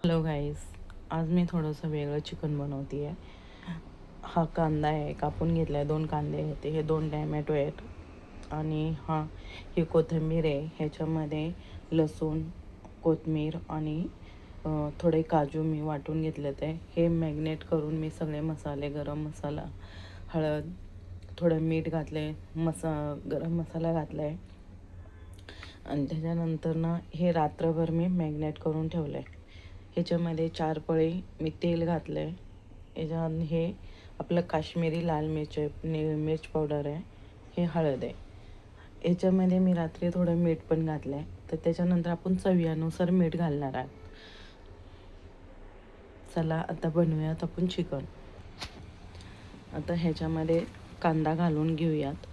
Hello गाईस, आज मी थोडंसं वेगळं चिकन बनवते आहे. हा कांदा आहे, कापून घेतला आहे. 2 कांदे आहेत, हे 2 टॅमॅटो आहेत आणि ही कोथिंबीर आहे. ह्याच्यामध्ये लसूण, कोथिंबीर आणि थोडे काजू मी वाटून घेतलेत आहे. हे मॅग्नेट करून मी सगळे मसाले, गरम मसाला, हळद, थोडं मीठ घातले, गरम मसाला घातला आहे आणि त्याच्यानंतर हे रात्रभर मी मॅग्नेट करून ठेवलं आहे. ह्याच्यामध्ये 4 पळी मी तेल घातलं आहे. ह्याच्यात हे आपलं काश्मीरी लाल मिरच आहे, मिर्च पावडर आहे, हे हळद आहे. ह्याच्यामध्ये मी रात्री थोडं मीठ पण घातलं आहे. तर त्याच्यानंतर आपण चवीनुसार मीठ घालणार आहोत. चला आता बनवूयात आपण चिकन. आता ह्याच्यामध्ये कांदा घालून घेऊयात.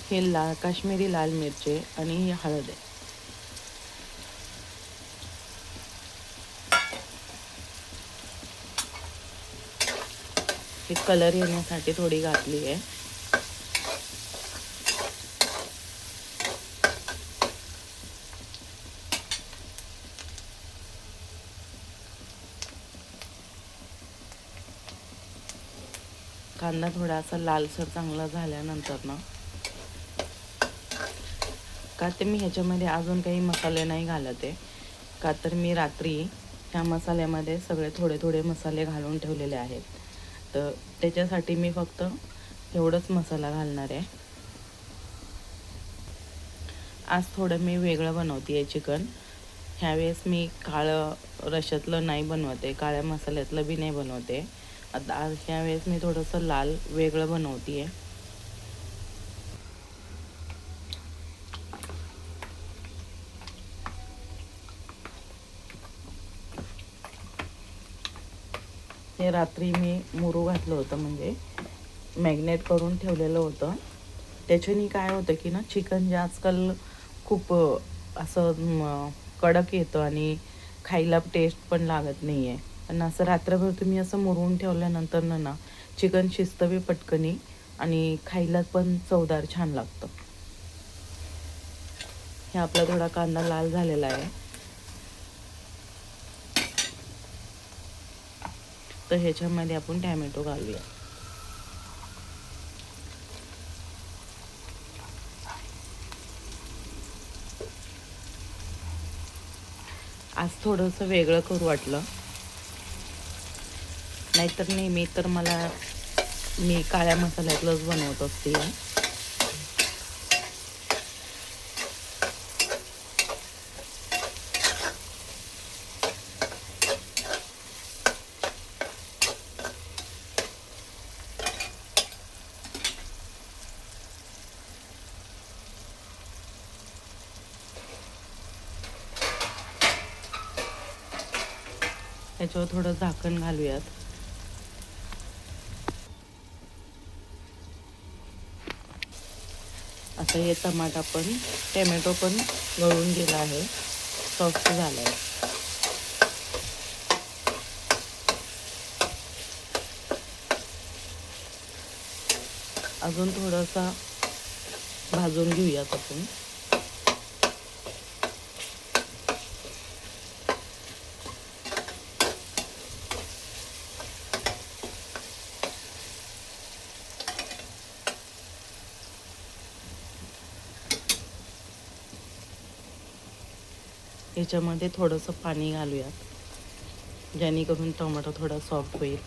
हे काश्मीरी लाल मिरची आहे आणि ही हळद आहे. हे कलर येण्यासाठी थोडी घातली आहे. कांदा थोडासा लालसर चांगला झाल्यानंतर का तर मी ह्याच्यामध्ये अजून काही मसाले नाही घालत आहे. का तर मी रात्री ह्या मसाल्यामध्ये सगळे थोडे थोडे मसाले घालून ठेवलेले आहेत. तर त्याच्यासाठी मी फक्त एवढंच मसाला घालणार आहे. आज थोडं मी वेगळं बनवते आहे चिकन. ह्यावेळेस मी काळं रश्यातलं नाही बनवते, काळ्या मसाल्यातलं बी नाही बनवते. आता आज ह्यावेळेस मी थोडंसं लाल वेगळं बनवते आहे. हे रात्री मी मुरू घातलं होतं, म्हणजे मॅग्नेट करून ठेवलेलं होतं. त्याच्याने काय होतं की चिकन जे आजकाल खूप असं कडक येतं आणि खायला टेस्ट पण लागत नाही आहे. पण असं रात्रभर तुम्ही असं मुरवून ठेवल्यानंतर चिकन शिजतं बी पटकनी आणि खायला पण चवदार छान लागतं. हे आपला थोडा कांदा लाल झालेला आहे. तर ह्याच्यामध्ये आपण टॅमॅटो घालूया. आज थोडंसं वेगळं करू वाटलं, नाहीतर नेहमी तर मी काळ्या मसाल्यातलंच बनवत असते. त्याच्यावर थोडं झाकण घालूयात. आता हे टमॅटो पण गळून गेला आहे, सॉफ्ट झाला आहे. अजून थोडासा भाजून घेऊयात आपण. याच्यामध्ये थोडंसं पाणी घालूयात, जेणेकरून टोमॅटो थोडा सॉफ्ट होईल.